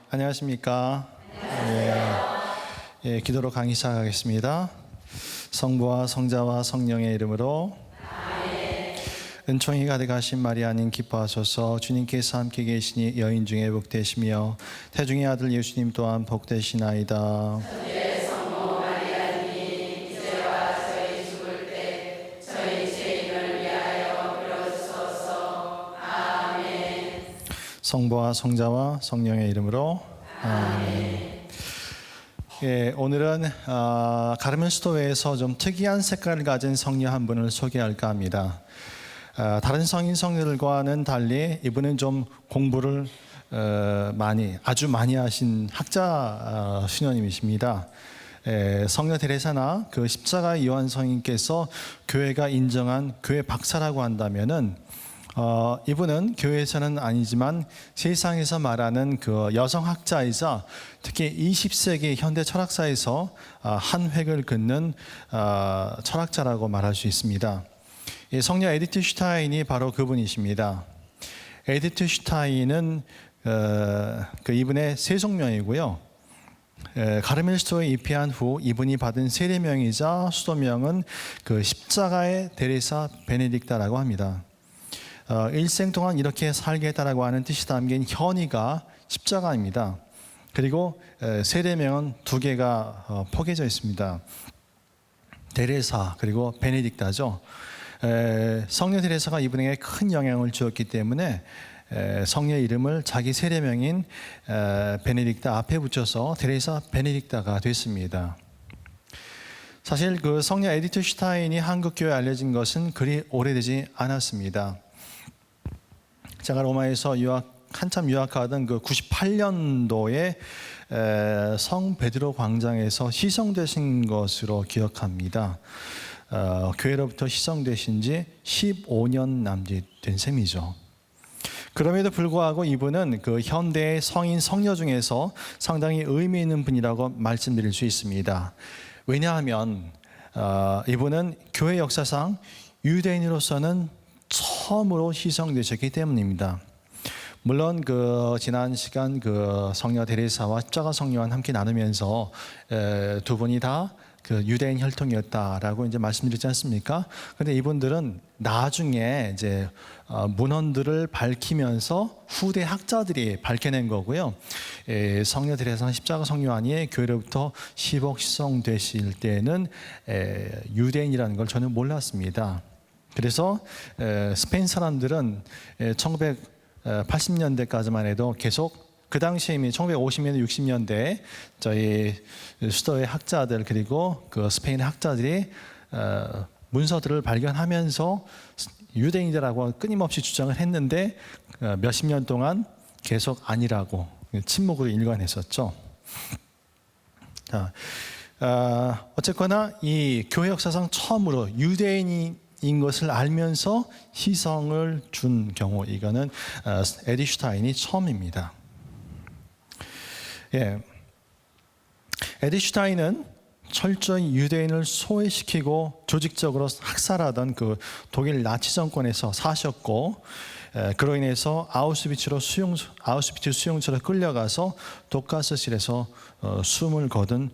안녕하십니까. 기도로 강의 시작하겠습니다. 성부와 성자와 성령의 이름으로 은총이 가득하신 마리아님 기뻐하소서. 주님께서 함께 계시니 여인 중에 복되시며 태중의 아들 예수님 또한 복되시나이다. 성부와 성자와 성령의 이름으로 아멘. 오늘은 가르멘스토어에서 좀 특이한 색깔을 가진 성녀 한 분을 소개할까 합니다. 다른 성인 성녀들과는 달리 이분은 좀 공부를 아주 많이 하신 학자 수녀님이십니다. 성녀 데레사나 그 십자가의 요한 성인께서 교회가 인정한 교회 박사라고 한다면은 이분은 교회에서는 아니지만 세상에서 말하는 그 여성학자이자 특히 20세기 현대 철학사에서 한 획을 긋는 철학자라고 말할 수 있습니다. 성녀 에디트 슈타인이 바로 그분이십니다. 에디트 슈타인은 이분의 세속명이고요. 가르멜스토어에 입회한 후 이분이 받은 세례명이자 수도명은 그 십자가의 데레사 베네딕타라고 합니다. 일생 동안 이렇게 살겠다라고 하는 뜻이 담긴 현이가 십자가입니다. 그리고 세례명은 두 개가 포개져 있습니다. 데레사 그리고 베네딕타죠. 성녀 데레사가 이분에게 큰 영향을 주었기 때문에 성녀 이름을 자기 세례명인 베네딕타 앞에 붙여서 데레사 베네딕타가 됐습니다. 사실 그 성녀 에디트 슈타인이 한국 교회에 알려진 것은 그리 오래되지 않았습니다. 제가 로마에서 한참 유학하던 그 98년도에 성 베드로 광장에서 시성되신 것으로 기억합니다. 교회로부터 시성되신 지 15년 남짓 된 셈이죠. 그럼에도 불구하고 이분은 그 현대의 성인 성녀 중에서 상당히 의미 있는 분이라고 말씀드릴 수 있습니다. 왜냐하면 이분은 교회 역사상 유대인으로서는 처음으로 희성되셨기 때문입니다. 물론 그 지난 시간 그 성녀 데레사와 십자가 성녀와 함께 나누면서 두 분이 다 그 유대인 혈통이었다라고 이제 말씀드렸지 않습니까? 그런데 이분들은 나중에 이제 문헌들을 밝히면서 후대 학자들이 밝혀낸 거고요. 성녀 데레사와 십자가 성녀안이 교회로부터 시복시성되실 때는 유대인이라는 걸 저는 몰랐습니다. 그래서 스페인 사람들은 1980년대까지만 해도 계속 그 당시에 이미 1950년대, 60년대에 저희 수도의 학자들 그리고 그 스페인 학자들이 문서들을 발견하면서 유대인이라고 끊임없이 주장을 했는데 몇십 년 동안 계속 아니라고 침묵으로 일관했었죠. 어쨌거나 이 교회 역사상 처음으로 유대인인 것을 알면서 희성을 준 경우, 이거는 에디 슈타인이 처음입니다. 에디 슈타인은 철저히 유대인을 소외시키고 조직적으로 학살하던 그 독일 나치 정권에서 사셨고, 그로 인해서 아우슈비츠 수용소로 끌려가서 독가스실에서 숨을 거둔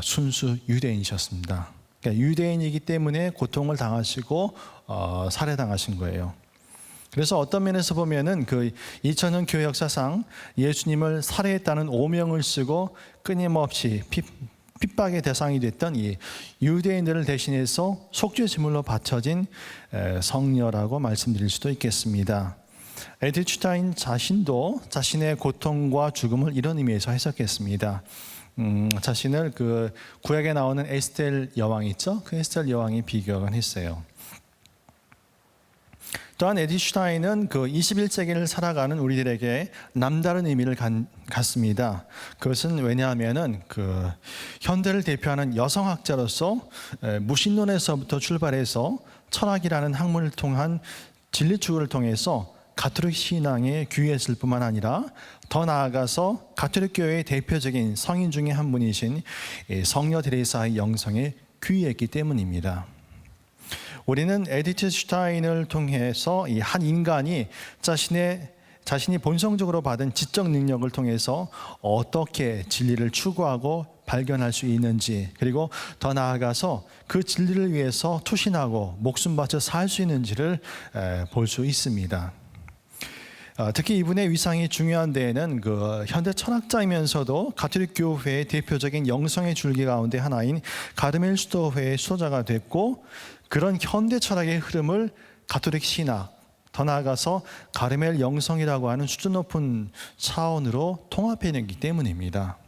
순수 유대인이셨습니다. 그러니까 유대인이기 때문에 고통을 당하시고 살해당하신 거예요. 그래서 어떤 면에서 보면은 그 2000년 교회 역사상 예수님을 살해했다는 오명을 쓰고 끊임없이 핍박의 대상이 됐던 이 유대인들을 대신해서 속죄 제물로 바쳐진 성녀라고 말씀드릴 수도 있겠습니다. 에디 슈타인 자신도 자신의 고통과 죽음을 이런 의미에서 해석했습니다. 자신을 그 구약에 나오는 에스텔 여왕 있죠? 그 에스텔 여왕이 비교를 했어요. 또한 에디 슈타인은 그 21세기를 살아가는 우리들에게 남다른 의미를 갖습니다. 그것은 왜냐하면은 그 현대를 대표하는 여성학자로서 무신론에서부터 출발해서 철학이라는 학문을 통한 진리 추구를 통해서 가톨릭 신앙에 귀했을 뿐만 아니라 더 나아가서 가톨릭 교회의 대표적인 성인 중에 한 분이신 성녀 데레사의 영성에 귀했기 때문입니다. 우리는 에디트 슈타인을 통해서 이 한 인간이 자신의 자신이 본성적으로 받은 지적 능력을 통해서 어떻게 진리를 추구하고 발견할 수 있는지, 그리고 더 나아가서 그 진리를 위해서 투신하고 목숨 바쳐 살 수 있는지를 볼 수 있습니다. 특히 이분의 위상이 중요한 데에는 그 현대 철학자이면서도 가톨릭 교회의 대표적인 영성의 줄기 가운데 하나인 가르멜 수도회의 수도자가 됐고, 그런 현대 철학의 흐름을 가톨릭 신학, 더 나아가서 가르멜 영성이라고 하는 수준 높은 차원으로 통합해내기 때문입니다.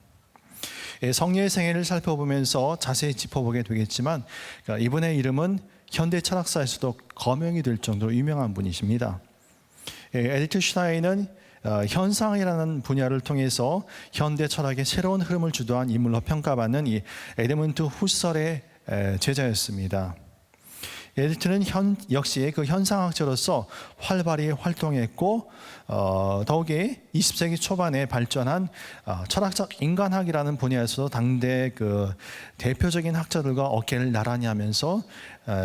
성녀의 생애를 살펴보면서 자세히 짚어보게 되겠지만, 이분의 이름은 현대 철학사에서도 거명이 될 정도로 유명한 분이십니다. 에디트 슈타인은 현상이라는 분야를 통해서 현대 철학의 새로운 흐름을 주도한 인물로 평가받는 이 에드문드 후설의 제자였습니다. 에디트는 역시 그 현상학자로서 활발히 활동했고, 더욱이 20세기 초반에 발전한 철학적 인간학이라는 분야에서도 당대 그 대표적인 학자들과 어깨를 나란히 하면서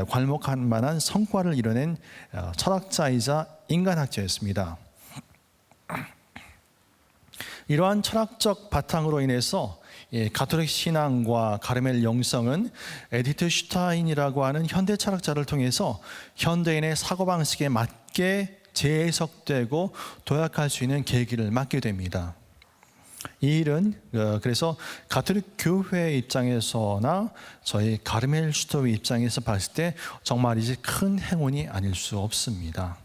괄목할 만한 성과를 이뤄낸 철학자이자 인간학자였습니다. 이러한 철학적 바탕으로 인해서 가톨릭 신앙과 가르멜 영성은 에디트 슈타인이라고 하는 현대 철학자를 통해서 현대인의 사고방식에 맞게 재해석되고 도약할 수 있는 계기를 맞게 됩니다. 이 일은 그래서 가톨릭 교회 입장에서나 저희 가르멜 수도회 입장에서 봤을 때 정말이지 큰 행운이 아닐 수 없습니다.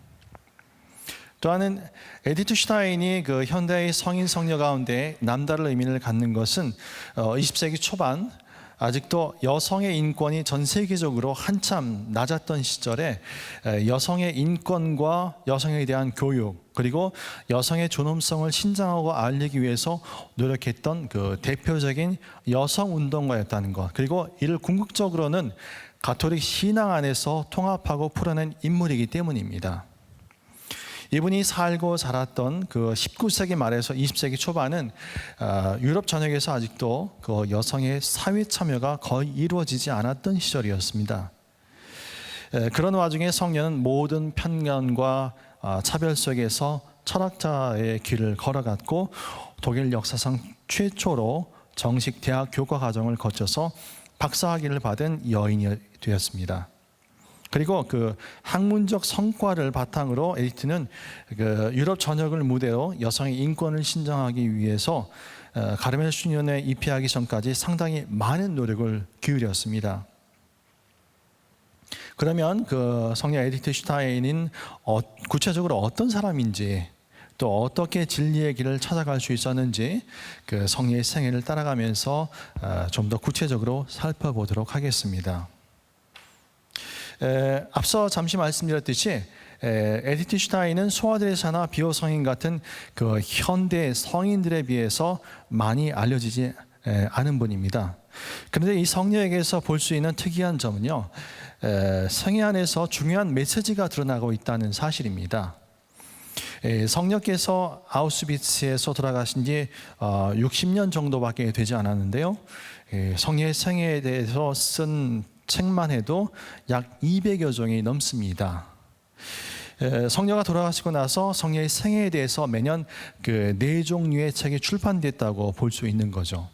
또한 에디트 슈타인이 그 현대의 성인 성녀 가운데 남다른 의미를 갖는 것은 20세기 초반 아직도 여성의 인권이 전 세계적으로 한참 낮았던 시절에 여성의 인권과 여성에 대한 교육, 그리고 여성의 존엄성을 신장하고 알리기 위해서 노력했던 그 대표적인 여성 운동가였다는 것, 그리고 이를 궁극적으로는 가톨릭 신앙 안에서 통합하고 풀어낸 인물이기 때문입니다. 이분이 살고 자랐던 그 19세기 말에서 20세기 초반은 유럽 전역에서 아직도 그 여성의 사회 참여가 거의 이루어지지 않았던 시절이었습니다. 그런 와중에 성녀는 모든 편견과 차별 속에서 철학자의 길을 걸어갔고, 독일 역사상 최초로 정식 대학 교과 과정을 거쳐서 박사학위를 받은 여인이 되었습니다. 그리고 그 학문적 성과를 바탕으로 에디트는 그 유럽 전역을 무대로 여성의 인권을 신장하기 위해서 가르멜 수녀에 입회하기 전까지 상당히 많은 노력을 기울였습니다. 그러면 그 성녀 에디트 슈타인은 구체적으로 어떤 사람인지, 또 어떻게 진리의 길을 찾아갈 수 있었는지 그 성녀의 생애를 따라가면서 좀 더 구체적으로 살펴보도록 하겠습니다. 앞서 잠시 말씀드렸듯이 에디트 슈타인은 소아드레사나 비오 성인 같은 그 현대 성인들에 비해서 많이 알려지지 않은 분입니다. 그런데 이 성녀에게서 볼 수 있는 특이한 점은요, 생애 안에서 중요한 메시지가 드러나고 있다는 사실입니다. 성녀께서 아우슈비츠에서 돌아가신 지 60년 정도밖에 되지 않았는데요, 성녀의 생애에 대해서 쓴 책만 해도 약 200여 종이 넘습니다. 성녀가 돌아가시고 나서 성녀의 생애에 대해서 매년 그 4종류의 책이 출판됐다고 볼 수 있는 거죠.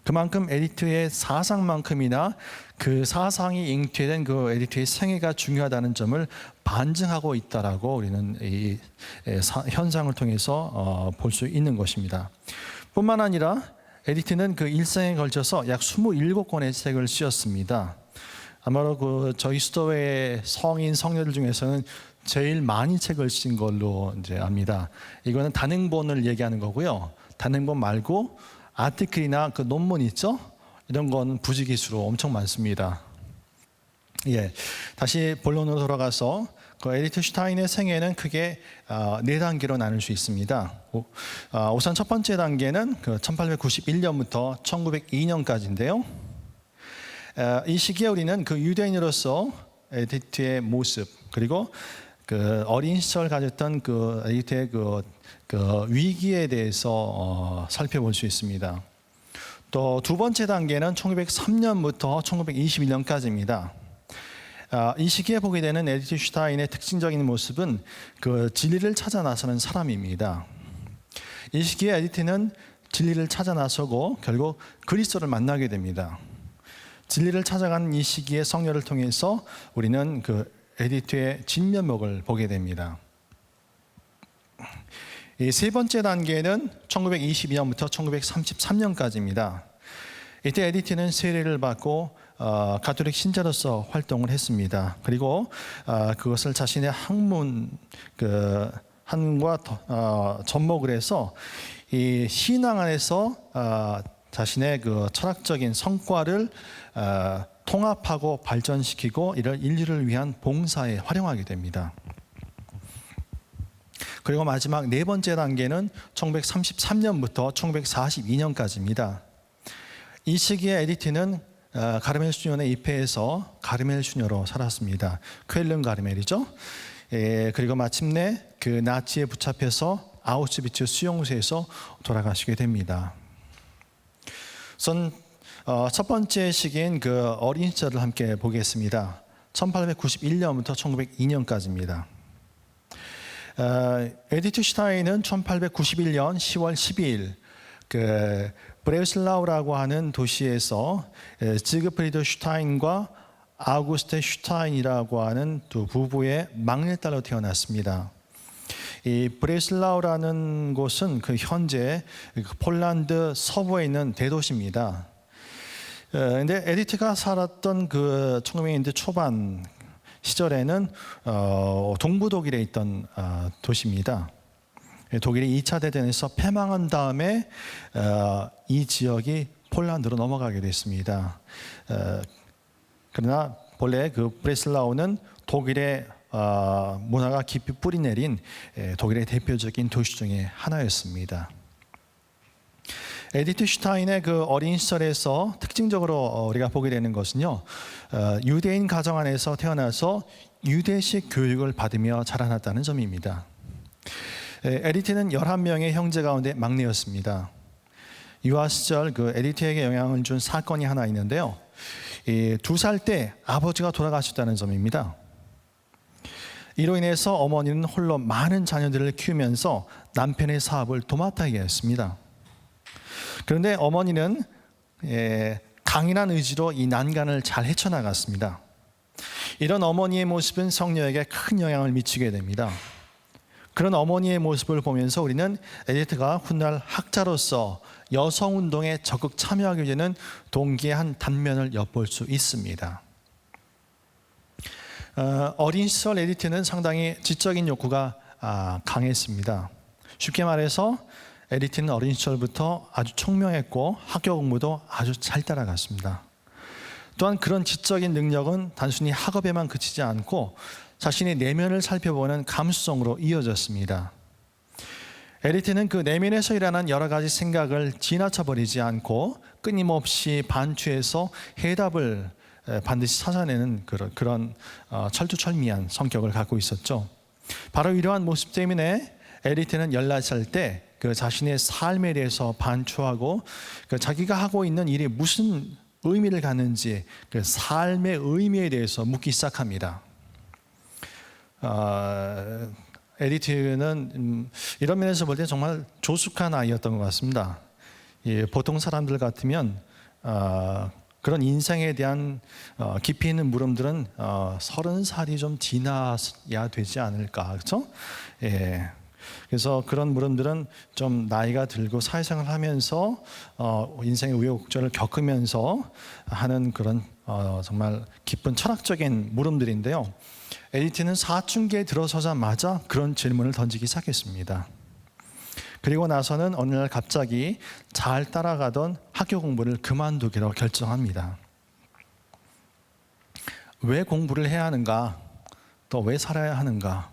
그만큼 에디트의 사상만큼이나 그 사상이 잉태된 그 에디트의 생애가 중요하다는 점을 반증하고 있다라고 우리는 이 현상을 통해서 볼 수 있는 것입니다. 뿐만 아니라 에디트는 그 일생에 걸쳐서 약 27권의 책을 쓰였습니다. 아마도 그 저희 수도회의 성인 성녀들 중에서는 제일 많이 책을 쓴 걸로 이제 압니다. 이거는 단행본을 얘기하는 거고요. 단행본 말고 아티클이나 그 논문 있죠? 이런 건 부지기수로 엄청 많습니다. 다시 본론으로 돌아가서 그 에디트 슈타인의 생애는 크게 4단계로 나눌 수 있습니다. 우선 첫 번째 단계는 그 1891년부터 1902년까지인데요. 이 시기에 우리는 그 유대인으로서 에디트의 모습, 그리고 그 어린 시절 가졌던 그 에디트의 그 위기에 대해서 살펴볼 수 있습니다. 또 두 번째 단계는 1903년부터 1921년까지입니다. 이 시기에 보게 되는 에디트 슈타인의 특징적인 모습은 그 진리를 찾아 나서는 사람입니다. 이 시기에 에디트는 진리를 찾아 나서고 결국 그리스도를 만나게 됩니다. 진리를 찾아가는 이 시기에 성령을 통해서 우리는 그 에디트의 진면목을 보게 됩니다. 이 세 번째 단계는 1922년부터 1933년까지입니다. 이때 에디트는 세례를 받고 가톨릭 신자로서 활동을 했습니다. 그리고 그것을 자신의 학문 한과 접목을 해서 이 신앙 안에서 자신의 그 철학적인 성과를 통합하고 발전시키고 이를 인류를 위한 봉사에 활용하게 됩니다. 그리고 마지막 네 번째 단계는 1933년부터 1942년까지입니다. 이 시기에 에디트는 가르멜 수녀원에 입회해서 가르멜 수녀로 살았습니다. 쾰른 가르멜이죠. 그리고 마침내 그 나치에 붙잡혀서 아우슈비츠 수용소에서 돌아가시게 됩니다. 우선 첫 번째 시기인 그 어린 시절을 함께 보겠습니다. 1891년부터 1902년까지입니다. 에디트 슈타인은 1891년 10월 12일 그 브레슬라우라고 하는 도시에서 지그프리드 슈타인과 아우구스테 슈타인이라고 하는 두 부부의 막내딸로 태어났습니다. 이 브레슬라우라는 곳은 그 현재 폴란드 서부에 있는 대도시입니다. 그런데 에디트가 살았던 그 1900년대 초반 시절에는 동부 독일에 있던 도시입니다. 독일이 2차 대전에서 패망한 다음에 이 지역이 폴란드로 넘어가게 됐습니다. 그러나 본래 그 브레슬라우는 독일의 문화가 깊이 뿌리내린 독일의 대표적인 도시 중에 하나였습니다. 에디트 슈타인의 그 어린 시절에서 특징적으로 우리가 보게 되는 것은요, 유대인 가정 안에서 태어나서 유대식 교육을 받으며 자라났다는 점입니다. 에디트는 11명의 형제 가운데 막내였습니다. 유아 시절 그 에디트에게 영향을 준 사건이 하나 있는데요. 2살 때 아버지가 돌아가셨다는 점입니다. 이로 인해서 어머니는 홀로 많은 자녀들을 키우면서 남편의 사업을 도맡아야 했습니다. 그런데 어머니는 강인한 의지로 이 난간을 잘 헤쳐나갔습니다. 이런 어머니의 모습은 성녀에게 큰 영향을 미치게 됩니다. 그런 어머니의 모습을 보면서 우리는 에디트가 훗날 학자로서 여성운동에 적극 참여하게 되는 동기의 한 단면을 엿볼 수 있습니다. 어린 시절 에디트는 상당히 지적인 욕구가 강했습니다. 쉽게 말해서 에디트는 어린 시절부터 아주 총명했고 학교 공부도 아주 잘 따라갔습니다. 또한 그런 지적인 능력은 단순히 학업에만 그치지 않고 자신의 내면을 살펴보는 감수성으로 이어졌습니다. 에디트는 그 내면에서 일어난 여러 가지 생각을 지나쳐버리지 않고 끊임없이 반추해서 해답을 반드시 찾아내는 그런 철두철미한 성격을 갖고 있었죠. 바로 이러한 모습 때문에 에디트는 14살 때 그 자신의 삶에 대해서 반추하고 그 자기가 하고 있는 일이 무슨 의미를 갖는지 그 삶의 의미에 대해서 묻기 시작합니다. 에디트는 이런 면에서 볼 때 정말 조숙한 아이였던 것 같습니다. 보통 사람들 같으면 그런 인생에 대한 깊이 있는 물음들은 30살이 좀 지나야 되지 않을까, 그렇죠? 그래서 그런 물음들은 좀 나이가 들고 사회생활을 하면서 인생의 우여곡절을 겪으면서 하는 그런 정말 깊은 철학적인 물음들인데요. 에디트는 사춘기에 들어서자마자 그런 질문을 던지기 시작했습니다. 그리고 나서는 어느 날 갑자기 잘 따라가던 학교 공부를 그만두기로 결정합니다. 왜 공부를 해야 하는가? 또 왜 살아야 하는가?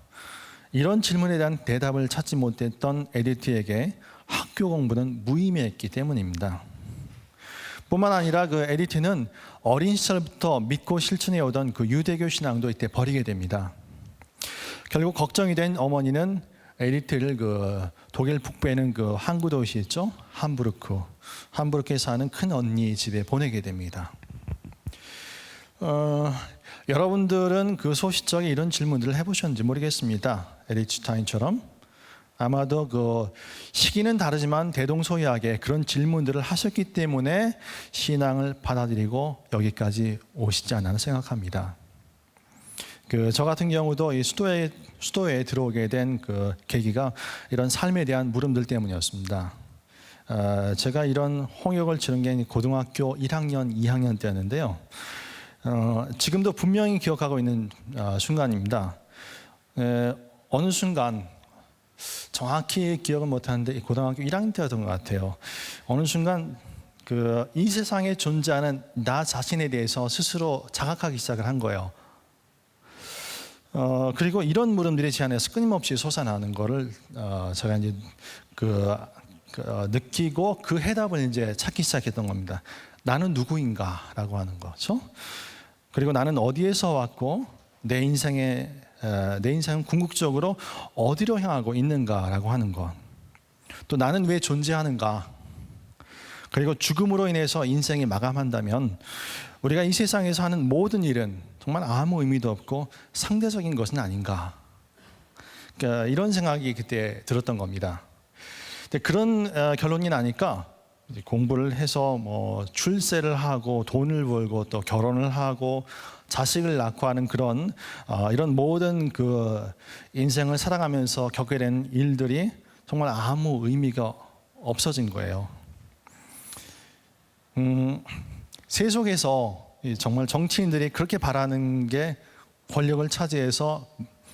이런 질문에 대한 대답을 찾지 못했던 에디트에게 학교 공부는 무의미했기 때문입니다. 뿐만 아니라 그 에디트는 어린 시절부터 믿고 실천해 오던 그 유대교 신앙도 이때 버리게 됩니다. 결국 걱정이 된 어머니는 에디트를 그 독일 북부에 있는 그 항구 도시 있죠? 함부르크에 사는 큰 언니 집에 보내게 됩니다. 여러분들은 그 소시적에 이런 질문들을 해보셨는지 모르겠습니다. 에리츠타인처럼 아마도 그 시기는 다르지만 대동소이하게 그런 질문들을 하셨기 때문에 신앙을 받아들이고 여기까지 오시지 않나 생각합니다. 저 같은 경우도 이 수도에 들어오게 된 그 계기가 이런 삶에 대한 물음들 때문이었습니다. 제가 이런 홍역을 치른 게 고등학교 1학년, 2학년 때였는데요. 지금도 분명히 기억하고 있는 순간입니다. 어느 순간 정확히 기억은 못하는데 고등학교 1학년 때였던 것 같아요. 어느 순간 이 세상에 존재하는 나 자신에 대해서 스스로 자각하기 시작을 한 거예요. 그리고 이런 물음들이 제 안에서 끊임없이 솟아나는 거를 제가 이제 느끼고 그 해답을 이제 찾기 시작했던 겁니다. 나는 누구인가라고 하는 거죠. 그리고 나는 어디에서 왔고 내 인생은 궁극적으로 어디로 향하고 있는가라고 하는 것. 또 나는 왜 존재하는가. 그리고 죽음으로 인해서 인생이 마감한다면 우리가 이 세상에서 하는 모든 일은 정말 아무 의미도 없고 상대적인 것은 아닌가. 그러니까 이런 생각이 그때 들었던 겁니다. 근데 그런 결론이 나니까 공부를 해서 뭐 출세를 하고 돈을 벌고 또 결혼을 하고 자식을 낳고 하는 그런 이런 모든 그 인생을 살아가면서 겪게 된 일들이 정말 아무 의미가 없어진 거예요. 세속에서 정말 정치인들이 그렇게 바라는 게 권력을 차지해서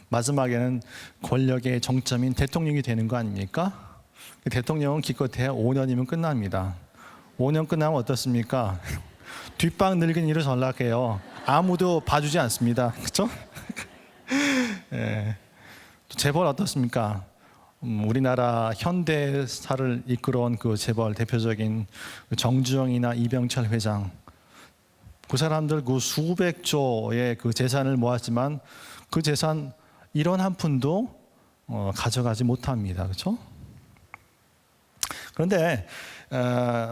마지막에는 권력의 정점인 대통령이 되는 거 아닙니까? 대통령은 기껏해야 5년이면 끝납니다. 5년 끝나면 어떻습니까? 뒷방 늙은이로 전락해요. 아무도 봐주지 않습니다. 그렇죠? 예. 재벌 어떻습니까? 우리나라 현대사를 이끌어온 그 재벌 대표적인 정주영이나 이병철 회장, 그 사람들 그 수백조의 그 재산을 모았지만 그 재산 1원 한 푼도 가져가지 못합니다. 그렇죠? 그런데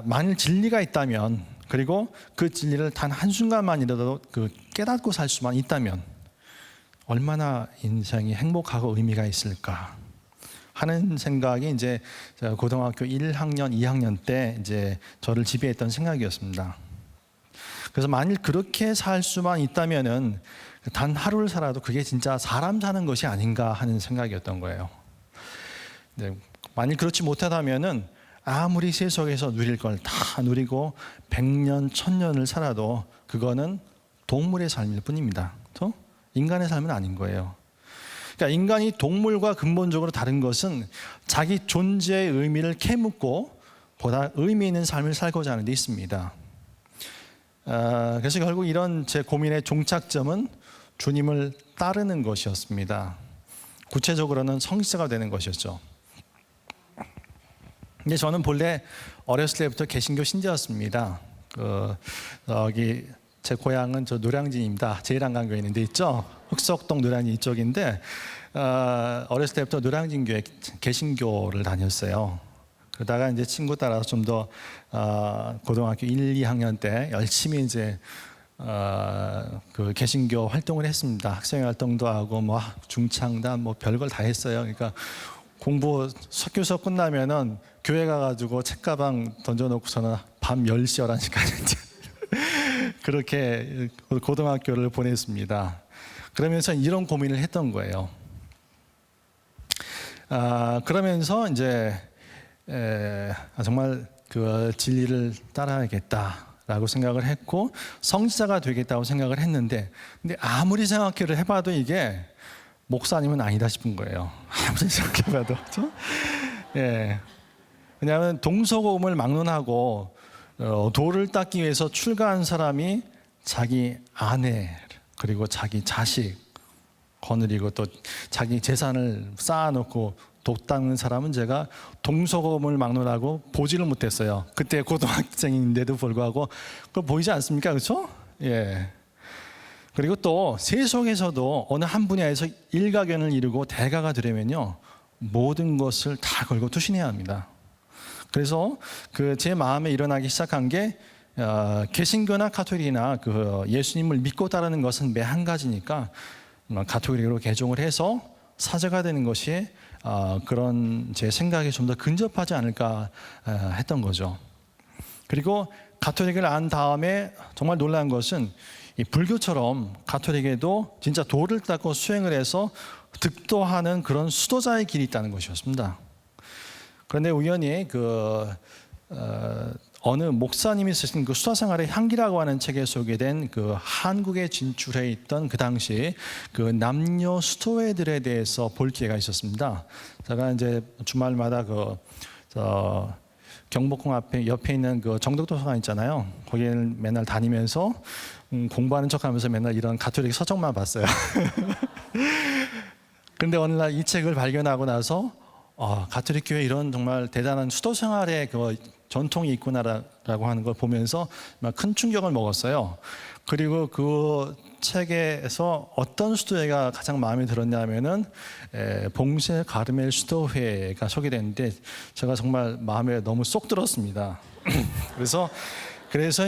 만일 진리가 있다면, 그리고 그 진리를 단 한순간만이라도 깨닫고 살 수만 있다면 얼마나 인생이 행복하고 의미가 있을까 하는 생각이 이제 고등학교 1학년, 2학년 때 이제 저를 지배했던 생각이었습니다. 그래서 만일 그렇게 살 수만 있다면은 단 하루를 살아도 그게 진짜 사람 사는 것이 아닌가 하는 생각이었던 거예요. 만일 그렇지 못하다면은 아무리 세속에서 누릴 걸 다 누리고 100년, 1000년을 살아도 그거는 동물의 삶일 뿐입니다. 또 인간의 삶은 아닌 거예요. 그러니까 인간이 동물과 근본적으로 다른 것은 자기 존재의 의미를 캐묻고 보다 의미 있는 삶을 살고자 하는 데 있습니다. 그래서 결국 이런 제 고민의 종착점은 주님을 따르는 것이었습니다. 구체적으로는 성직자가 되는 것이었죠. 근데 저는 본래 어렸을 때부터 개신교 신자였습니다. 여기 제 고향은 저 노량진입니다. 제일한강교회 있는 데 있죠. 흑석동 노량진 이쪽인데 어렸을 때부터 노량진교회 개신교를 다녔어요. 그러다가 이제 친구 따라서 좀 더 고등학교 1, 2학년 때 열심히 이제 그 개신교 활동을 했습니다. 학생 활동도 하고 뭐 중창단 뭐 별걸 다 했어요. 그러니까 공부 석교 수업 끝나면은 교회 가가지고 책가방 던져놓고서는 밤 10시, 11시까지 이제 그렇게 고등학교를 보냈습니다. 그러면서 이런 고민을 했던 거예요. 그러면서 이제 정말 그 진리를 따라야겠다라고 생각을 했고 성직자가 되겠다고 생각을 했는데, 근데 아무리 생각을 해봐도 이게 목사님은 아니다 싶은 거예요. 아무리 생각해봐도. 그렇죠? 예. 왜냐하면 동서고금을 막론하고 도를 닦기 위해서 출가한 사람이 자기 아내 그리고 자기 자식 거느리고 또 자기 재산을 쌓아놓고 도 닦는 사람은 제가 동서고금을 막론하고 보지를 못했어요. 그때 고등학생인데도 불구하고 그거 보이지 않습니까? 그렇죠? 예. 그리고 또 세속에서도 어느 한 분야에서 일가견을 이루고 대가가 되려면요 모든 것을 다 걸고 투신해야 합니다. 그래서 그 제 마음에 일어나기 시작한 게 개신교나 가톨릭이나 그 예수님을 믿고 따르는 것은 매 한 가지니까 가톨릭으로 개종을 해서 사제가 되는 것이 그런 제 생각에 좀 더 근접하지 않을까 했던 거죠. 그리고 가톨릭을 안 다음에 정말 놀란 것은 이 불교처럼 가톨릭에도 진짜 도를 닦고 수행을 해서 득도하는 그런 수도자의 길이 있다는 것이었습니다. 그런데 우연히 어느 목사님이 쓰신 그 수다생활의 향기라고 하는 책에 소개된 그 한국에 진출해 있던 그 당시 그 남녀 수도회들에 대해서 볼 기회가 있었습니다. 제가 이제 주말마다 경복궁 앞에 옆에 있는 그 정덕도서관 있잖아요. 거기를 맨날 다니면서 공부하는 척하면서 맨날 이런 가톨릭 서적만 봤어요. 그런데 어느 날 이 책을 발견하고 나서 가톨릭 교회 이런 정말 대단한 수도 생활의 그 전통이 있구나라고 하는 걸 보면서 큰 충격을 먹었어요. 그리고 그 책에서 어떤 수도회가 가장 마음에 들었냐면은 봉쇄 가르멜 수도회가 소개됐는데 제가 정말 마음에 너무 쏙 들었습니다. 그래서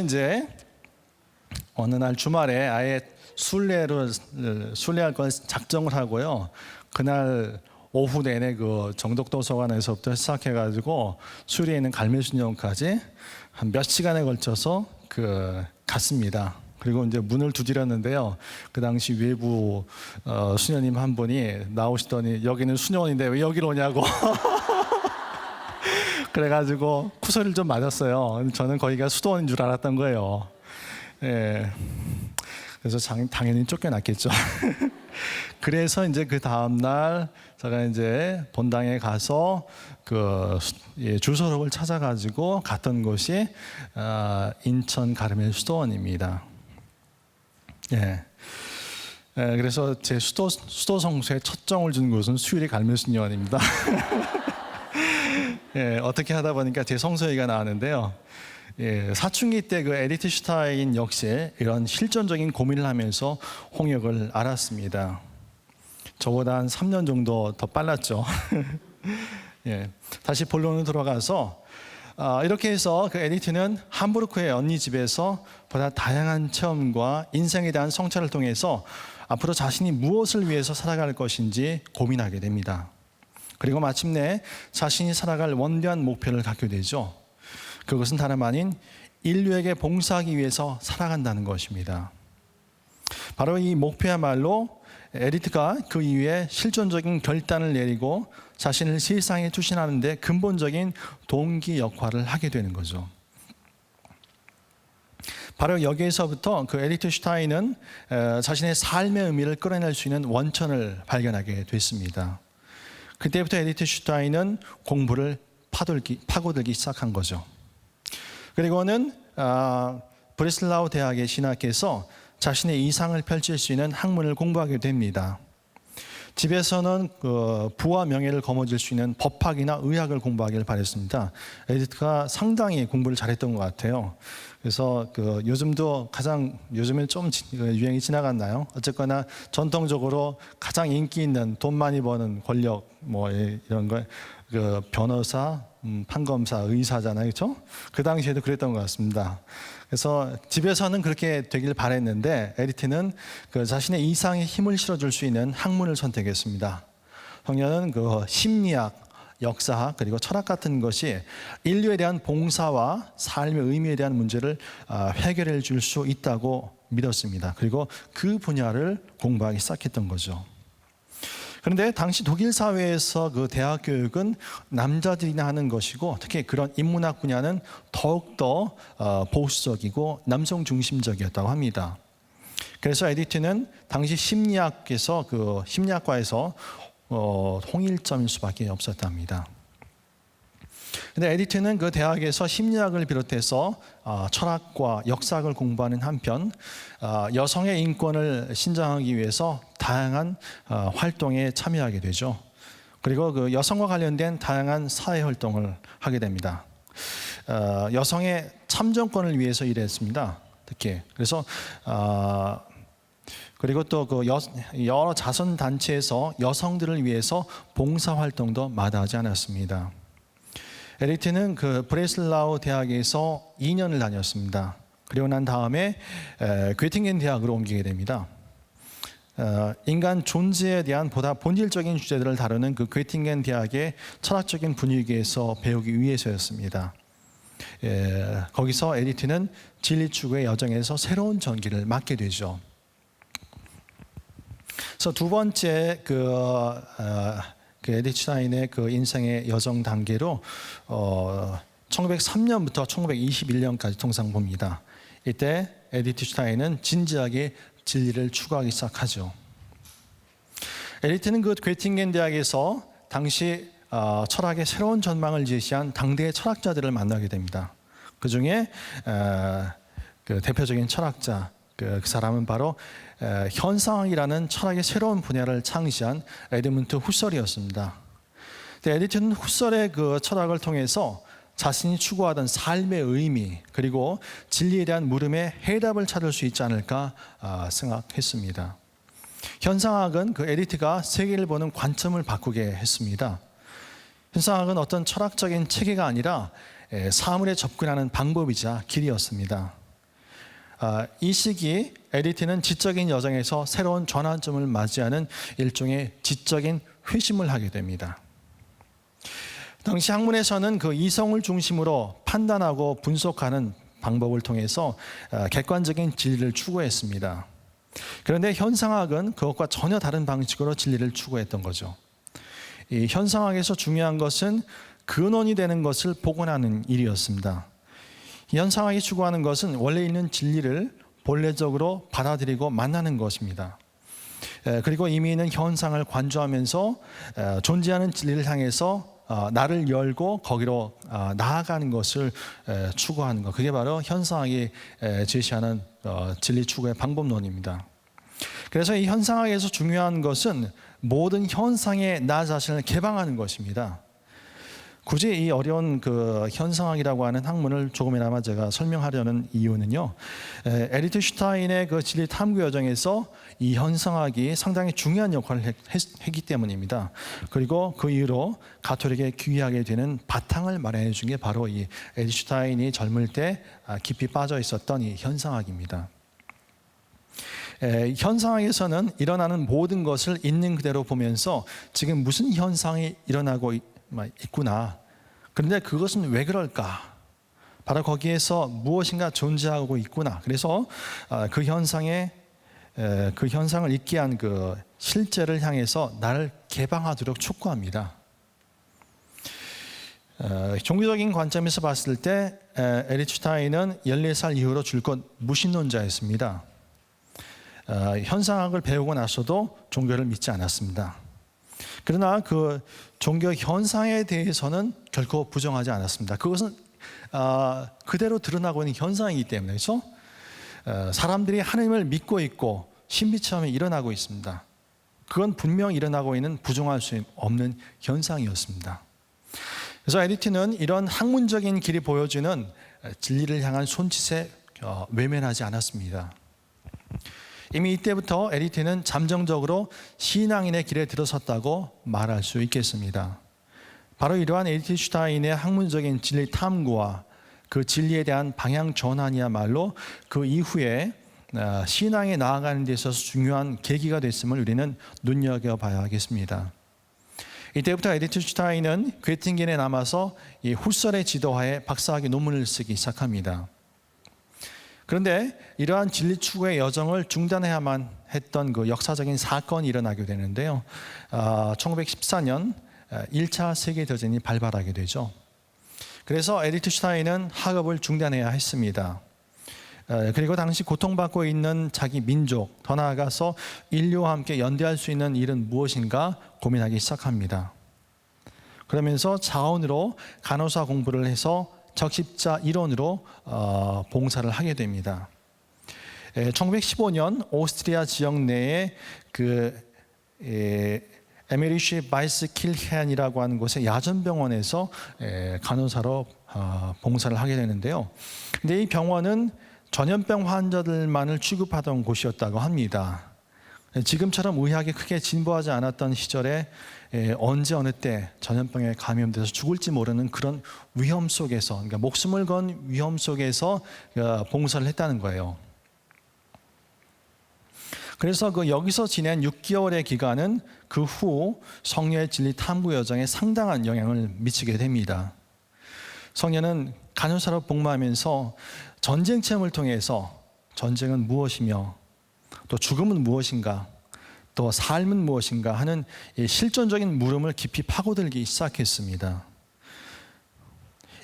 이제 어느 날 주말에 아예 순례할 걸 작정을 하고요. 그날 오후 내내 그 정덕도서관에서부터 시작해가지고 수리에 있는 갈매순정까지 한 몇 시간에 걸쳐서 갔습니다. 그리고 이제 문을 두드렸는데요. 그 당시 외부 수녀님 한 분이 나오시더니 여기는 수녀원인데 왜 여기로 오냐고. 그래가지고 쿠소리를 좀 맞았어요. 저는 거기가 수도원인 줄 알았던 거예요. 예. 그래서 당연히 쫓겨났겠죠. 그래서 이제 그 다음 날 제가 이제 본당에 가서 주소록을 찾아가지고 갔던 곳이 인천 가르멜 수도원입니다. 예. 그래서 제 수도 성수에 첫 정을 준 곳은 수유리 갈매순녀원입니다. 예, 어떻게 하다 보니까 제 성서회가 나왔는데요. 예, 사춘기 때 그 에디트 슈타인 역시 이런 실존적인 고민을 하면서 홍역을 알았습니다. 저보다 한 3년 정도 더 빨랐죠. 예, 다시 본론으로 들어가서 이렇게 해서 그 에디트는 함부르크의 언니 집에서 보다 다양한 체험과 인생에 대한 성찰을 통해서 앞으로 자신이 무엇을 위해서 살아갈 것인지 고민하게 됩니다. 그리고 마침내 자신이 살아갈 원대한 목표를 갖게 되죠. 그것은 다름 아닌 인류에게 봉사하기 위해서 살아간다는 것입니다. 바로 이 목표야말로 에디트가 그 이후에 실존적인 결단을 내리고 자신을 세상에 투신하는 데 근본적인 동기 역할을 하게 되는 거죠. 바로 여기에서부터 그 에디트 슈타인은 자신의 삶의 의미를 끌어낼 수 있는 원천을 발견하게 됐습니다. 그때부터 에디트 슈타인은 공부를 파고들기 시작한 거죠. 그리고는 브레슬라우 대학에 진학해서 자신의 이상을 펼칠 수 있는 학문을 공부하게 됩니다. 집에서는 부와 명예를 거머쥘 수 있는 법학이나 의학을 공부하기를 바랬습니다. 에디트가 상당히 공부를 잘했던 것 같아요. 그래서 요즘에 좀 유행이 지나갔나요? 어쨌거나 전통적으로 가장 인기 있는 돈 많이 버는 권력 이런 거 변호사, 판검사, 의사잖아요, 그렇죠? 그 당시에도 그랬던 것 같습니다. 그래서 집에서는 그렇게 되길 바랬는데 에디트는 자신의 이상에 힘을 실어줄 수 있는 학문을 선택했습니다. 성녀는 심리학, 역사학 그리고 철학 같은 것이 인류에 대한 봉사와 삶의 의미에 대한 문제를 해결해 줄 수 있다고 믿었습니다. 그리고 그 분야를 공부하기 시작했던 거죠. 그런데 당시 독일 사회에서 그 대학 교육은 남자들이나 하는 것이고 특히 그런 인문학 분야는 더욱더 보수적이고 남성 중심적이었다고 합니다. 그래서 에디트는 당시 심리학과에서 홍일점일 수밖에 없었답니다. 근데 에디트는 그 대학에서 심리학을 비롯해서 철학과 역사학을 공부하는 한편 여성의 인권을 신장하기 위해서 다양한 활동에 참여하게 되죠. 그리고 그 여성과 관련된 다양한 사회 활동을 하게 됩니다. 여성의 참정권을 위해서 일했습니다. 특히 그래서 그리고 또 여러 자선 단체에서 여성들을 위해서 봉사 활동도 마다하지 않았습니다. 에디트는 브레슬라우 대학에서 2년을 다녔습니다. 그리고 난 다음에 괴팅겐 대학으로 옮기게 됩니다. 인간 존재에 대한 보다 본질적인 주제들을 다루는 그 괴팅겐 대학의 철학적인 분위기에서 배우기 위해서였습니다. 거기서 에디트는 진리 추구의 여정에서 새로운 전기를 맡게 되죠. 그래서 두 번째 그 에디트 슈타인의 그 인생의 여정 단계로 1903년부터 1921년까지 통상 봅니다. 이때 에디트 슈타인은 진지하게 진리를 추구하기 시작하죠. 에디트는 그 괴팅겐 대학에서 당시 철학의 새로운 전망을 제시한 당대의 철학자들을 만나게 됩니다. 그 중에 그 대표적인 철학자 그 사람은 바로 현상학이라는 철학의 새로운 분야를 창시한 에드문드 후설이었습니다. 에디트는 후설의 그 철학을 통해서 자신이 추구하던 삶의 의미 그리고 진리에 대한 물음에 해답을 찾을 수 있지 않을까 생각했습니다. 현상학은 그 에디트가 세계를 보는 관점을 바꾸게 했습니다. 현상학은 어떤 철학적인 체계가 아니라 사물에 접근하는 방법이자 길이었습니다. 이 시기 에디트는 지적인 여정에서 새로운 전환점을 맞이하는 일종의 지적인 회심을 하게 됩니다. 당시 학문에서는 그 이성을 중심으로 판단하고 분석하는 방법을 통해서 객관적인 진리를 추구했습니다. 그런데 현상학은 그것과 전혀 다른 방식으로 진리를 추구했던 거죠. 이 현상학에서 중요한 것은 근원이 되는 것을 복원하는 일이었습니다. 이 현상학이 추구하는 것은 원래 있는 진리를 본래적으로 받아들이고 만나는 것입니다. 그리고 이미 있는 현상을 관조하면서 존재하는 진리를 향해서 나를 열고 거기로 나아가는 것을 추구하는 것. 그게 바로 현상학이 제시하는 진리 추구의 방법론입니다. 그래서 이 현상학에서 중요한 것은 모든 현상에 나 자신을 개방하는 것입니다. 굳이 이 어려운 그 현상학이라고 하는 학문을 조금이나마 제가 설명하려는 이유는요, 에디트 슈타인의 그 진리 탐구 여정에서 이 현상학이 상당히 중요한 역할을 했기 때문입니다. 그리고 그 이후로 가톨릭에 귀하게 되는 바탕을 마련해 준 게 바로 이 에디트 슈타인이 젊을 때 깊이 빠져 있었던 이 현상학입니다. 현상학에서는 일어나는 모든 것을 있는 그대로 보면서 지금 무슨 현상이 일어나고 있구나. 그런데 그것은 왜 그럴까? 바로 거기에서 무엇인가 존재하고 있구나. 그래서 그 현상을 있게 한 그 실제를 향해서 나를 개방하도록 촉구합니다. 종교적인 관점에서 봤을 때 에디트 슈타인은 14살 이후로 줄곧 무신론자였습니다. 현상학을 배우고 나서도 종교를 믿지 않았습니다. 그러나 그 종교 현상에 대해서는 결코 부정하지 않았습니다. 그것은 그대로 드러나고 있는 현상이기 때문에, 그래서 사람들이 하나님을 믿고 있고 신비 체험이 일어나고 있습니다. 그건 분명히 일어나고 있는 부정할 수 없는 현상이었습니다. 그래서 에디트는 이런 학문적인 길이 보여주는 진리를 향한 손짓에 외면하지 않았습니다. 이미 이때부터 에디트는 잠정적으로 신앙인의 길에 들어섰다고 말할 수 있겠습니다. 바로 이러한 에디트 슈타인의 학문적인 진리 탐구와 그 진리에 대한 방향 전환이야말로 그 이후에 신앙에 나아가는 데 있어서 중요한 계기가 됐음을 우리는 눈여겨봐야 하겠습니다. 이때부터 에디트 슈타인은 괴팅겐에 남아서 이 후설의 지도하에 박사학위 논문을 쓰기 시작합니다. 그런데 이러한 진리 추구의 여정을 중단해야만 했던 그 역사적인 사건이 일어나게 되는데요. 1914년 1차 세계대전이 발발하게 되죠. 그래서 에디트 슈타인은 학업을 중단해야 했습니다. 그리고 당시 고통받고 있는 자기 민족, 더 나아가서 인류와 함께 연대할 수 있는 일은 무엇인가 고민하기 시작합니다. 그러면서 자원으로 간호사 공부를 해서 적십자 일원으로 봉사를 하게 됩니다. 1915년 오스트리아 지역 내에 그 에메리쉬 바이스킬헨이라고 하는 곳의 야전병원에서 간호사로 봉사를 하게 되는데요. 근데 이 병원은 전염병 환자들만을 취급하던 곳이었다고 합니다. 지금처럼 의학이 크게 진보하지 않았던 시절에 언제 어느 때 전염병에 감염돼서 죽을지 모르는 그런 위험 속에서, 그러니까 목숨을 건 위험 속에서 봉사를 했다는 거예요. 그래서 여기서 지낸 6개월의 기간은 그 후 성녀의 진리 탐구 여정에 상당한 영향을 미치게 됩니다. 성녀는 간호사로 복무하면서 전쟁 체험을 통해서 전쟁은 무엇이며 또 죽음은 무엇인가, 또 삶은 무엇인가 하는 실존적인 물음을 깊이 파고들기 시작했습니다.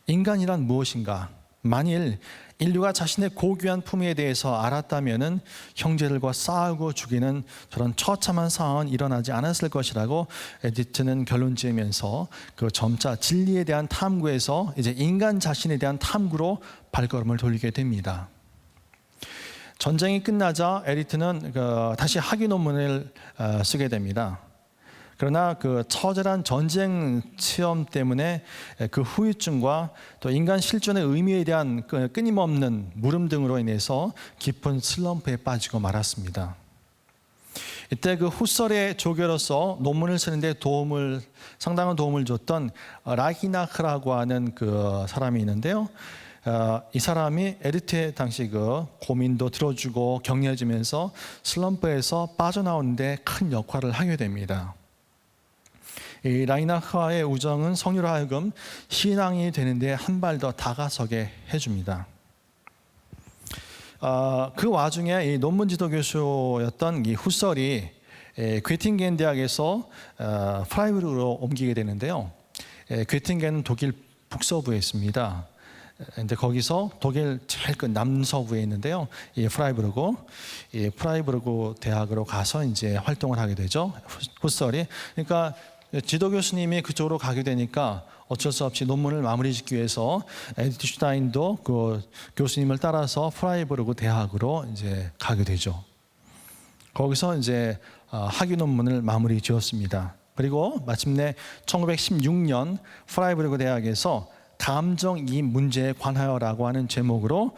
인간이란 무엇인가? 만일 인류가 자신의 고귀한 품위에 대해서 알았다면 형제들과 싸우고 죽이는 저런 처참한 상황은 일어나지 않았을 것이라고 에디트는 결론 지으면서 점차 진리에 대한 탐구에서 이제 인간 자신에 대한 탐구로 발걸음을 돌리게 됩니다. 전쟁이 끝나자 에디트는 다시 학위 논문을 쓰게 됩니다. 그러나 처절한 전쟁 체험 때문에 그 후유증과 또 인간 실존의 의미에 대한 끊임없는 물음 등으로 인해서 깊은 슬럼프에 빠지고 말았습니다. 이때 후설의 조교로서 논문을 쓰는데 상당한 도움을 줬던 라히나흐라고 하는 사람이 있는데요. 이 사람이 에디트의 당시 고민도 들어주고 격려해주면서 슬럼프에서 빠져나오는데 큰 역할을 하게 됩니다. 이 라이나흐와의 우정은 성녀로 하여금 신앙이 되는데 한 발 더 다가서게 해줍니다. 그 와중에 이 논문 지도 교수였던 이 후설이 괴팅겐 대학에서 프라이부르로 옮기게 되는데요. 괴팅겐은 독일 북서부에 있습니다. 근데 거기서 독일 제일 남서부에 있는데요. 이 프라이부르고 대학으로 가서 이제 활동을 하게 되죠. 후설이. 그러니까 지도 교수님이 그쪽으로 가게 되니까 어쩔 수 없이 논문을 마무리 짓기 위해서 에디트 슈타인도 교수님을 따라서 프라이부르크 대학으로 이제 가게 되죠. 거기서 이제 학위 논문을 마무리 지었습니다. 그리고 마침내 1916년 프라이부르크 대학에서 감정이입 문제에 관하여라고 하는 제목으로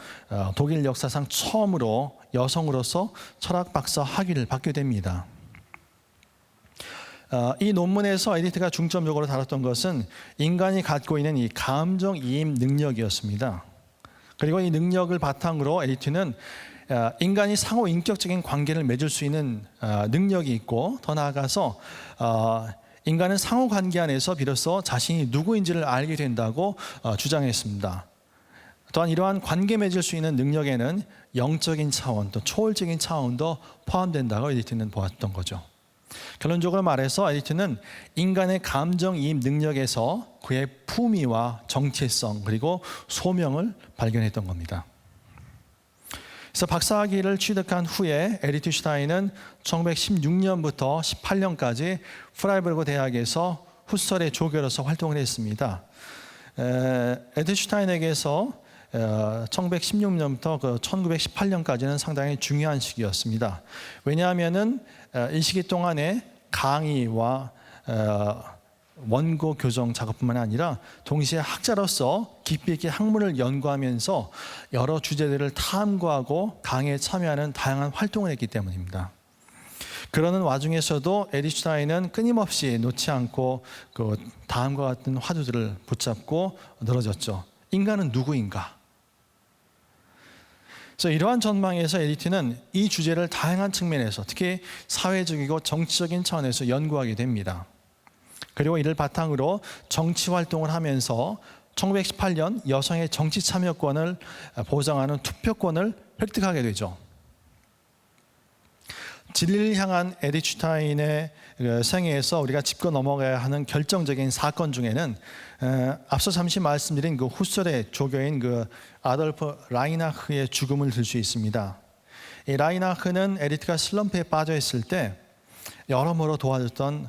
독일 역사상 처음으로 여성으로서 철학 박사 학위를 받게 됩니다. 이 논문에서 에디트가 중점적으로 다뤘던 것은 인간이 갖고 있는 이 감정이입 능력이었습니다. 그리고 이 능력을 바탕으로 에디트는 인간이 상호 인격적인 관계를 맺을 수 있는 능력이 있고, 더 나아가서 인간은 상호 관계 안에서 비로소 자신이 누구인지를 알게 된다고 주장했습니다. 또한 이러한 관계 맺을 수 있는 능력에는 영적인 차원, 또 초월적인 차원도 포함된다고 에디트는 보았던 거죠. 결론적으로 말해서 에디트는 인간의 감정이입 능력에서 그의 품위와 정체성 그리고 소명을 발견했던 겁니다. 그래서 박사학위를 취득한 후에 에디트 슈타인은 1916년부터 18년까지 프라이부르크 대학에서 후설의 조교로서 활동을 했습니다. 에디트 슈타인에게서 1916년부터 1918년까지는 상당히 중요한 시기였습니다. 왜냐하면은 이 시기 동안에 강의와 원고 교정 작업뿐만 아니라 동시에 학자로서 깊이 있게 학문을 연구하면서 여러 주제들을 탐구하고 강의에 참여하는 다양한 활동을 했기 때문입니다. 그러는 와중에서도 에디트 슈타인은 끊임없이 놓지 않고 다음과 같은 화두들을 붙잡고 늘어졌죠. 인간은 누구인가? 그래서 이러한 전망에서 에디트는 이 주제를 다양한 측면에서, 특히 사회적이고 정치적인 차원에서 연구하게 됩니다. 그리고 이를 바탕으로 정치 활동을 하면서 1918년 여성의 정치 참여권을 보장하는 투표권을 획득하게 되죠. 진리를 향한 에디트 슈타인의 생애에서 우리가 짚고 넘어가야 하는 결정적인 사건 중에는 앞서 잠시 말씀드린 후설의 조교인 아돌프 라이나흐의 죽음을 들 수 있습니다. 이 라이나흐는 에디트가 슬럼프에 빠져 있을 때 여러모로 도와줬던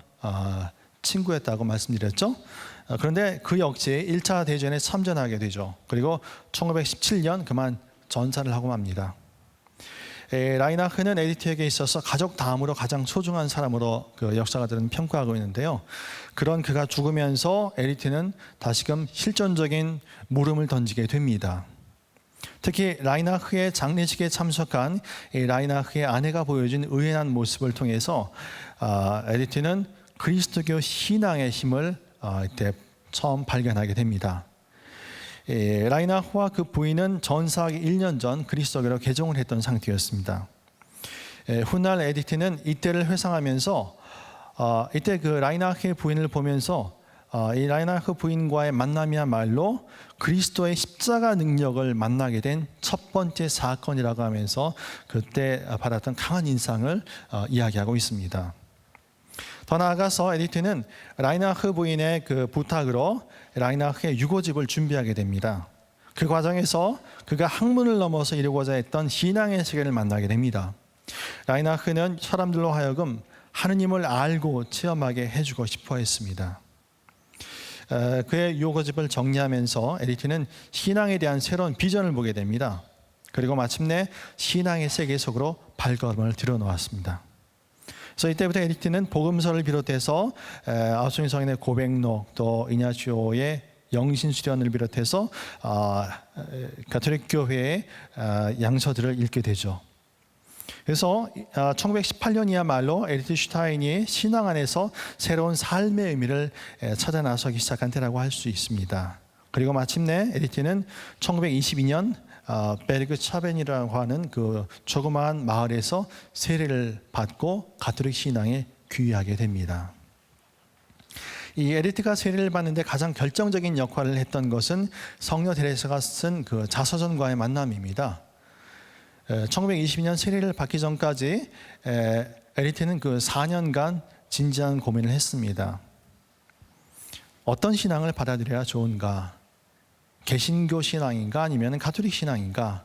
친구였다고 말씀드렸죠. 그런데 그 역시 1차 대전에 참전하게 되죠. 그리고 1917년 그만 전사를 하고 맙니다. 라이나흐는 에디트에게 있어서 가족 다음으로 가장 소중한 사람으로 역사가들은 평가하고 있는데요. 그런 그가 죽으면서 에디트는 다시금 실존적인 물음을 던지게 됩니다. 특히 라이나흐의 장례식에 참석한 이 라이나흐의 아내가 보여준 의연한 모습을 통해서 에디트는 그리스도교 신앙의 힘을 이때 처음 발견하게 됩니다. 라이나흐와 그 부인은 전사하기 1년 전 그리스도교로 개종을 했던 상태였습니다. 훗날 에디트는 이때를 회상하면서 이때 그 라이나흐의 부인을 보면서 이 라이나흐 부인과의 만남이야말로 그리스도의 십자가 능력을 만나게 된 첫 번째 사건이라고 하면서 그때 받았던 강한 인상을 이야기하고 있습니다. 더 나아가서 에디트는 라이나흐 부인의 그 부탁으로 라이나흐의 유고집을 준비하게 됩니다. 그 과정에서 그가 학문을 넘어서 이루고자 했던 신앙의 세계를 만나게 됩니다. 라이나흐는 사람들로 하여금 하느님을 알고 체험하게 해주고 싶어 했습니다. 그의 유고집을 정리하면서 에디트는 신앙에 대한 새로운 비전을 보게 됩니다. 그리고 마침내 신앙의 세계 속으로 발걸음을 들여놓았습니다. 그래서 이때부터 에디트는 복음서를 비롯해서 아우스윈 성인의 고백록, 또 이냐치오의 영신수련을 비롯해서 가톨릭 교회의 양서들을 읽게 되죠. 그래서 1918년이야말로 에디트 슈타인이 신앙 안에서 새로운 삶의 의미를 찾아 나서기 시작한 때라고 할 수 있습니다. 그리고 마침내 에디트는 1922년 베르그 차벤이라고 하는 그 조그마한 마을에서 세례를 받고 가톨릭 신앙에 귀의하게 됩니다. 이 에디트가 세례를 받는데 가장 결정적인 역할을 했던 것은 성녀 테레사가 쓴 그 자서전과의 만남입니다. 1922년 세례를 받기 전까지 에디트는 그 4년간 진지한 고민을 했습니다. 어떤 신앙을 받아들여야 좋은가? 개신교 신앙인가 아니면 가톨릭 신앙인가?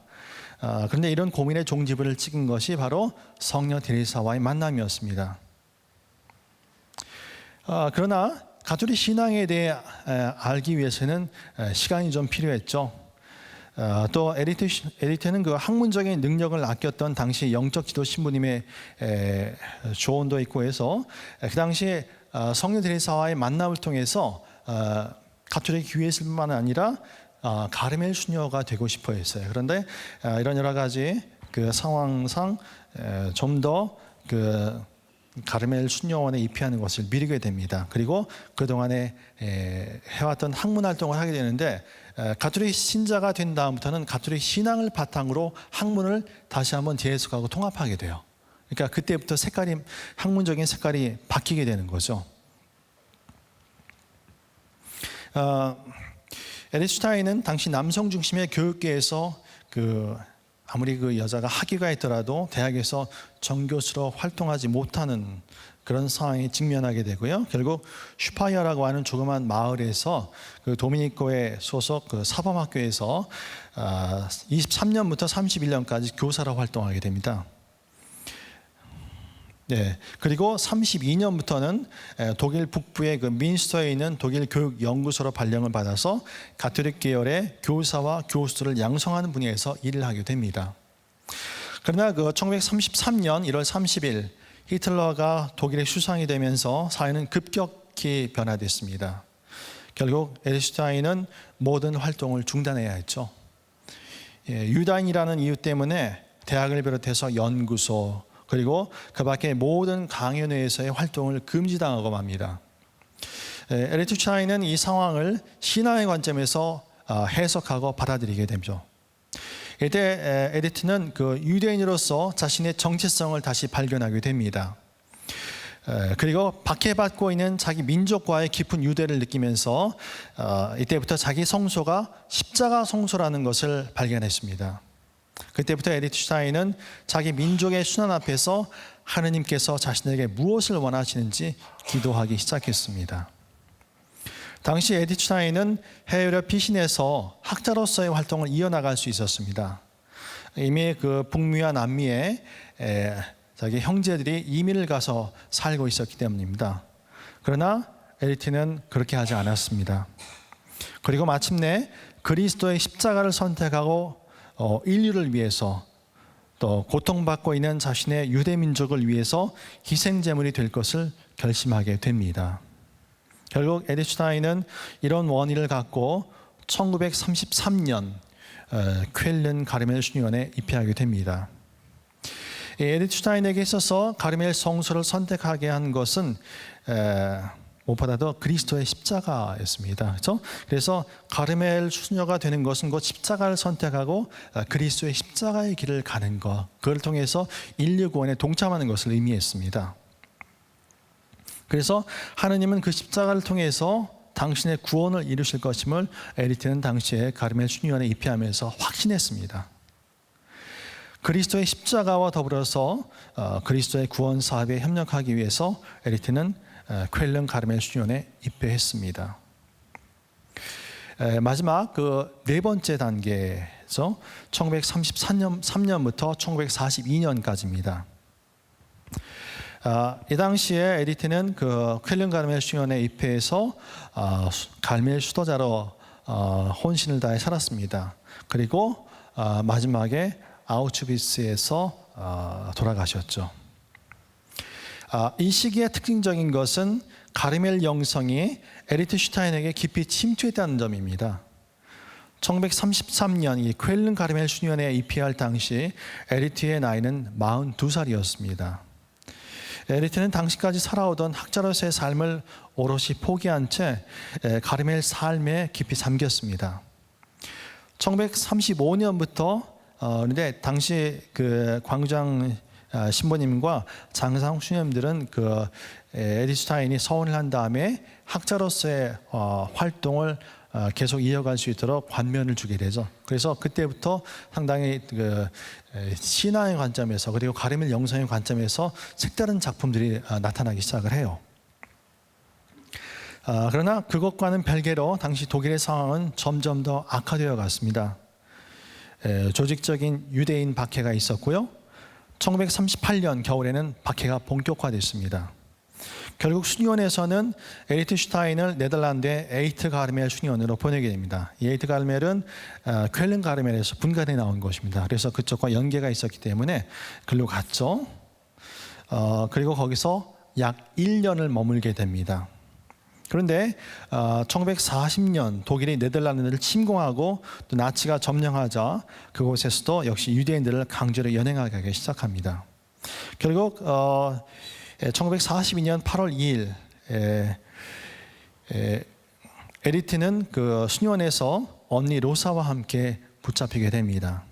그런데 이런 고민의 종지부를 찍은 것이 바로 성녀 테레사와의 만남이었습니다. 그러나 가톨릭 신앙에 대해 알기 위해서는 시간이 좀 필요했죠. 또 에디트는 그 학문적인 능력을 아꼈던 당시 영적 지도 신부님의 조언도 있고 해서 그 당시에 성녀 테레사와의 만남을 통해서 가톨릭 교회에서뿐만 아니라 가르멜 수녀가 되고 싶어 했어요. 그런데 이런 여러 가지 그 상황상 좀 더 그 가르멜 수녀원에 입회하는 것을 미루게 됩니다. 그리고 그동안에 해왔던 학문 활동을 하게 되는데 가톨릭 신자가 된 다음부터는 가톨릭 신앙을 바탕으로 학문을 다시 한번 재해석하고 통합하게 돼요. 그러니까 그때부터 학문적인 색깔이 바뀌게 되는 거죠. 에디트 슈타인은 당시 남성 중심의 교육계에서 아무리 그 여자가 학위가 있더라도 대학에서 정교수로 활동하지 못하는 그런 상황에 직면하게 되고요. 결국 슈파이어라고 하는 조그만 마을에서 그 도미니코의 소속 그 사범학교에서 23년부터 31년까지 교사로 활동하게 됩니다. 네, 그리고 32년부터는 독일 북부의 그 민스터에 있는 독일 교육연구소로 발령을 받아서 가톨릭 계열의 교사와 교수들을 양성하는 분야에서 일을 하게 됩니다. 그러나 그 1933년 1월 30일 히틀러가 독일의 수상이 되면서 사회는 급격히 변화됐습니다. 결국 에디트 슈타인은 모든 활동을 중단해야 했죠. 유다인이라는 이유 때문에 대학을 비롯해서 연구소 그리고 그 밖에 모든 강연회에서의 활동을 금지당하고 맙니다. 에디트 슈타인은 이 상황을 신앙의 관점에서 해석하고 받아들이게 되죠. 이때 에디트는 그 유대인으로서 자신의 정체성을 다시 발견하게 됩니다. 그리고 박해받고 있는 자기 민족과의 깊은 유대를 느끼면서 이때부터 자기 성소가 십자가 성소라는 것을 발견했습니다. 그때부터 에디트 슈타인은 자기 민족의 순환 앞에서 하느님께서 자신에게 무엇을 원하시는지 기도하기 시작했습니다. 당시 에디트 슈타인은 해외 유럽 피신에서 학자로서의 활동을 이어나갈 수 있었습니다. 이미 그 북미와 남미에 자기 형제들이 이민을 가서 살고 있었기 때문입니다. 그러나 에디트는 그렇게 하지 않았습니다. 그리고 마침내 그리스도의 십자가를 선택하고 인류를 위해서 또 고통받고 있는 자신의 유대 민족을 위해서 희생제물이 될 것을 결심하게 됩니다. 결국 에디트 슈타인은 이런 원의를 갖고 1933년 쾰른 가르멜 수녀원에 입회하게 됩니다. 에디트 슈타인에게 있어서 가르멜 성소를 선택하게 한 것은 무엇보다도 그리스도의 십자가였습니다. 그렇죠? 그래서 가르멜 수녀가 되는 것은 곧 십자가를 선택하고 그리스도의 십자가의 길을 가는 것, 그걸 통해서 인류 구원에 동참하는 것을 의미했습니다. 그래서 하느님은 그 십자가를 통해서 당신의 구원을 이루실 것임을 에디트는 당시에 가르멜 수녀원에 입회하면서 확신했습니다. 그리스도의 십자가와 더불어서 그리스도의 구원 사업에 협력하기 위해서 에디트는 쾰른 가르멜 수녀원에 입회했습니다. 마지막 그 네 번째 단계에서 1933년부터 1942년까지입니다. 이 당시에 에디트는 그 쾰른 가르멜 수녀원에 입회해서 가르멜 수도자로 혼신을 다해 살았습니다. 그리고 마지막에 아우슈비츠에서 돌아가셨죠. 이 시기의 특징적인 것은 가르멜 영성이 에디트 슈타인에게 깊이 침투했다는 점입니다. 1933년 이 쾰른 가르멜 수녀원에 입회할 당시 에디트의 나이는 42살이었습니다. 에디트는 당시까지 살아오던 학자로서의 삶을 오롯이 포기한 채 가르멜 삶에 깊이 잠겼습니다. 1935년부터 그런데 당시 그 광장 신부님과 장상 수녀님들은 그 에디트 슈타인이 서원을 한 다음에 학자로서의 활동을 계속 이어갈 수 있도록 권면을 주게 되죠. 그래서 그때부터 상당히 그 신화의 관점에서 그리고 가르멜 영성의 관점에서 색다른 작품들이 나타나기 시작을 해요. 그러나 그것과는 별개로 당시 독일의 상황은 점점 더 악화되어 갔습니다. 조직적인 유대인 박해가 있었고요. 1938년 겨울에는 박해가 본격화됐습니다. 결국 수녀원에서는 에디트 슈타인을 네덜란드의 에이트 가르멜 수녀원으로 보내게 됩니다. 이 에이트 가르멜은 쾰른 가르멜에서 분간해 나온 곳입니다. 그래서 그쪽과 연계가 있었기 때문에 글로 갔죠. 그리고 거기서 약 1년을 머물게 됩니다. 그런데 1940년 독일이 네덜란드를 침공하고 또 나치가 점령하자 그곳에서도 역시 유대인들을 강제로 연행하기 시작합니다. 결국 1942년 8월 2일 에디트는 그 수녀원에서 언니 로사와 함께 붙잡히게 됩니다.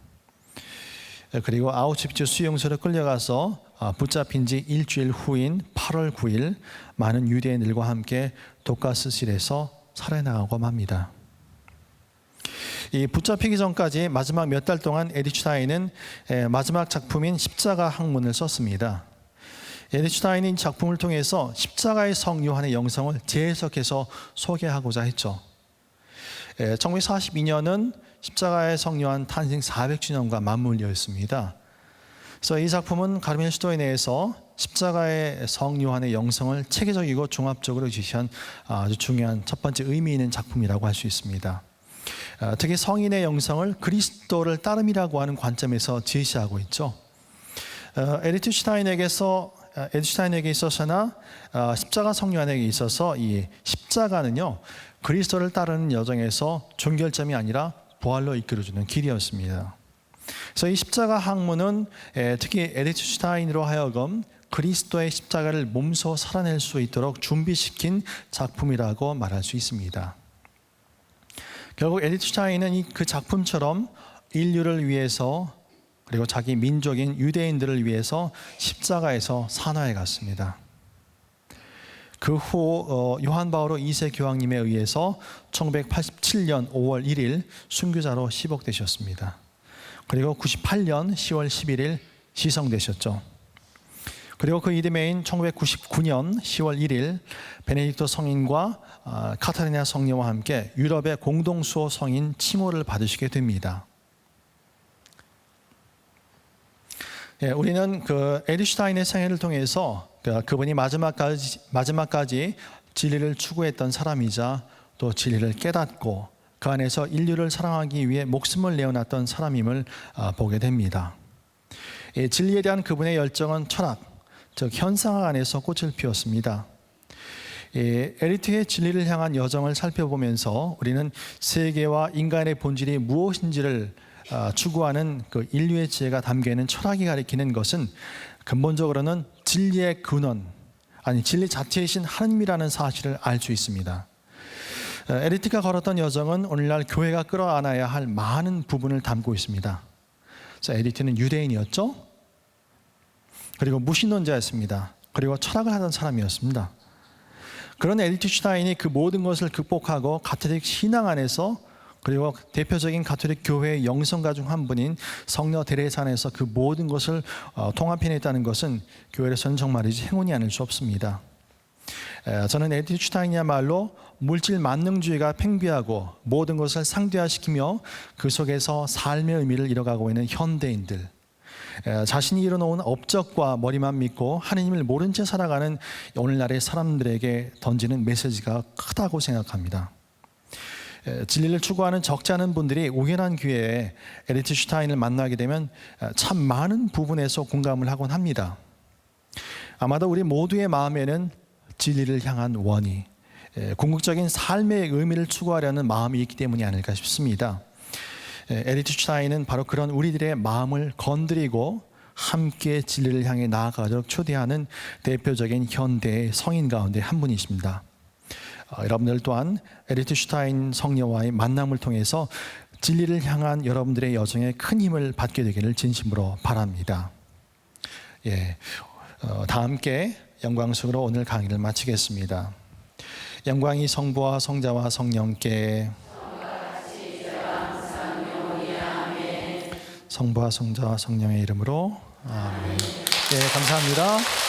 그리고 아우슈비츠 수용소로 끌려가서 붙잡힌 지 일주일 후인 8월 9일 많은 유대인들과 함께 독가스실에서 살해나가고 맙니다. 이 붙잡히기 전까지 마지막 몇 달 동안 에디트 슈타인은 마지막 작품인 십자가 학문을 썼습니다. 에디트 슈타인은 이 작품을 통해서 십자가의 성 요한의 영성을 재해석해서 소개하고자 했죠. 1942년은 십자가의 성 요한 탄생 400주년과 맞물려 있습니다. 그래서 이 작품은 가르멜 수도에 내에서 십자가의 성 요한의 영성을 체계적이고 종합적으로 제시한 아주 중요한 첫 번째 의미 있는 작품이라고 할 수 있습니다. 특히 성인의 영성을 그리스도를 따름이라고 하는 관점에서 제시하고 있죠. 에디트 슈타인에게 있어서나 십자가 성 요한에게 있어서 이 십자가는요 그리스도를 따르는 여정에서 종결점이 아니라 부활로 이끌어주는 길이었습니다. 그래서 이 십자가 학문은 특히 에디트 슈타인으로 하여금 그리스도의 십자가를 몸소 살아낼 수 있도록 준비시킨 작품이라고 말할 수 있습니다. 결국 에디트 슈타인은 그 작품처럼 인류를 위해서 그리고 자기 민족인 유대인들을 위해서 십자가에서 산화해 갔습니다. 그 후 요한 바오로 2세 교황님에 의해서 1987년 5월 1일 순교자로 시복되셨습니다. 그리고 98년 10월 11일 시성되셨죠. 그리고 그 이듬해인 1999년 10월 1일 베네딕토 성인과 카타리나 성녀와 함께 유럽의 공동수호 성인 칭호를 받으시게 됩니다. 우리는 그 에디트 슈타인의 생애를 통해서 그분이 마지막까지 진리를 추구했던 사람이자 또 진리를 깨닫고 그 안에서 인류를 사랑하기 위해 목숨을 내어놨던 사람임을 보게 됩니다. 진리에 대한 그분의 열정은 철학, 즉 현상학 안에서 꽃을 피웠습니다. 에디트의 진리를 향한 여정을 살펴보면서 우리는 세계와 인간의 본질이 무엇인지를 추구하는 그 인류의 지혜가 담겨 있는 철학이 가리키는 것은 근본적으로는 진리의 근원, 아니 진리 자체이신 하느님이라는 사실을 알 수 있습니다. 에리트가 걸었던 여정은 오늘날 교회가 끌어안아야 할 많은 부분을 담고 있습니다. 그래서 에리트는 유대인이었죠. 그리고 무신론자였습니다. 그리고 철학을 하던 사람이었습니다. 그런 에리트 슈타인이 그 모든 것을 극복하고 가톨릭 신앙 안에서, 그리고 대표적인 가톨릭 교회의 영성가 중 한 분인 성녀 데레사 안에서 그 모든 것을 통합해냈다는 것은 교회에서는 정말이지 행운이 아닐 수 없습니다. 저는 에리트 슈타인이야말로 물질 만능주의가 팽배하고 모든 것을 상대화시키며 그 속에서 삶의 의미를 잃어가고 있는 현대인들, 자신이 이뤄놓은 업적과 머리만 믿고 하느님을 모른 채 살아가는 오늘날의 사람들에게 던지는 메시지가 크다고 생각합니다. 진리를 추구하는 적지 않은 분들이 우연한 기회에 에리트 슈타인을 만나게 되면 참 많은 부분에서 공감을 하곤 합니다. 아마도 우리 모두의 마음에는 진리를 향한 원의, 궁극적인 삶의 의미를 추구하려는 마음이 있기 때문이 아닐까 싶습니다. 에리트 슈타인은 바로 그런 우리들의 마음을 건드리고 함께 진리를 향해 나아가도록 초대하는 대표적인 현대의 성인 가운데 한 분이십니다. 여러분들 또한 에리트 슈타인 성녀와의 만남을 통해서 진리를 향한 여러분들의 여정에 큰 힘을 받게 되기를 진심으로 바랍니다. 다 함께 영광스러워 오늘 강의를 마치겠습니다. 영광이 성부와 성자와 성령께, 성부와 성자와 성령의 이름으로 아멘. 감사합니다.